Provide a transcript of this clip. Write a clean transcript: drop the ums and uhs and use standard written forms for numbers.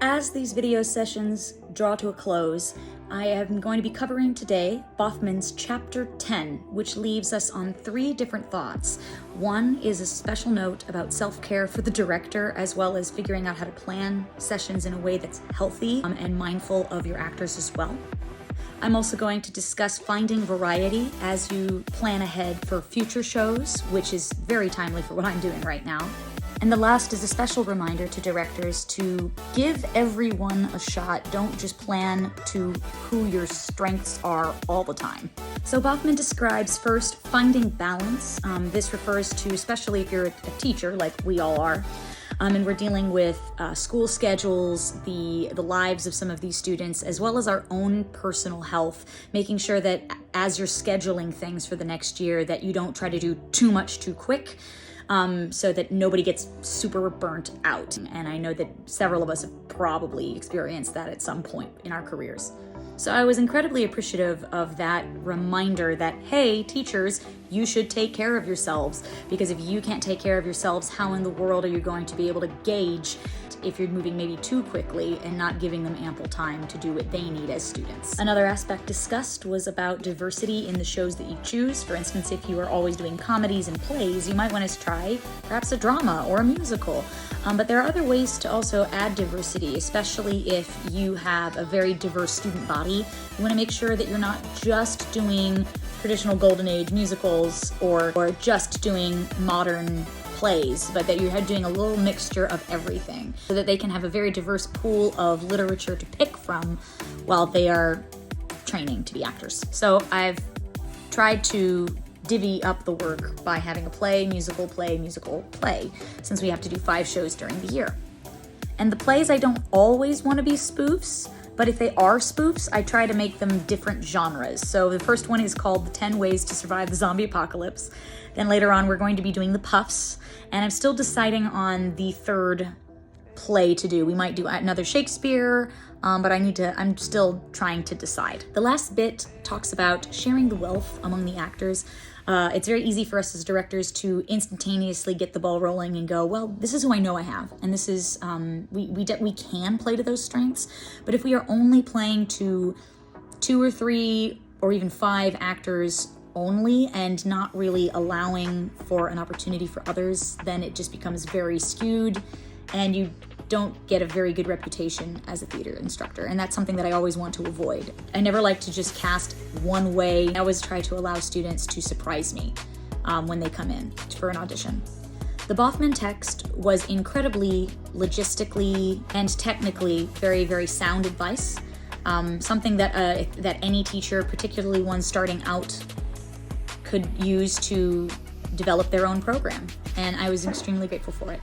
As these video sessions draw to a close, I am going to be covering today Baughman's Chapter 10, which leaves us on 3 different thoughts. One is a special note about self-care for the director, as well as figuring out how to plan sessions in a way that's healthy and mindful of your actors as well. I'm also going to discuss finding variety as you plan ahead for future shows, which is very timely for what I'm doing right now. And the last is a special reminder to directors to give everyone a shot. Don't just plan to who your strengths are all the time. So Baughman describes first finding balance. This refers to, especially if you're a teacher like we all are, and we're dealing with school schedules, the lives of some of these students, as well as our own personal health, making sure that as you're scheduling things for the next year that you don't try to do too much too quick, so that nobody gets super burnt out. And I know that several of us have probably experienced that at some point in our careers. So I was incredibly appreciative of that reminder that, hey, teachers, you should take care of yourselves, because if you can't take care of yourselves, how in the world are you going to be able to gauge if you're moving maybe too quickly and not giving them ample time to do what they need as students? Another aspect discussed was about diversity in the shows that you choose. For instance, if you are always doing comedies and plays, you might want to try perhaps a drama or a musical. But there are other ways to also add diversity, especially if you have a very diverse student body. You want to make sure that you're not just doing traditional Golden Age musicals or just doing modern plays, but that you're doing a little mixture of everything so that they can have a very diverse pool of literature to pick from while they are training to be actors. So I've tried to divvy up the work by having a play, musical, play, since we have to do 5 shows during the year. And the plays, I don't always want to be spoofs, but if they are spoofs, I try to make them different genres. So the first one is called The 10 Ways to Survive the Zombie Apocalypse. Then later on, we're going to be doing The Puffs, and I'm still deciding on the 3rd play to do. We might do another Shakespeare, but I'm still trying to decide. The last bit talks about sharing the wealth among the actors. It's very easy for us as directors to instantaneously get the ball rolling and go, well, this is who I know I have, and this is, we can play to those strengths. But if we are only playing to 2 or 3 or even 5 actors only and not really allowing for an opportunity for others, then it just becomes very skewed and you don't get a very good reputation as a theater instructor. And that's something that I always want to avoid. I never like to just cast one way. I always try to allow students to surprise me when they come in for an audition. The Baughman text was incredibly logistically and technically very, very sound advice. Something that that any teacher, particularly one starting out, could use to develop their own program. And I was extremely grateful for it.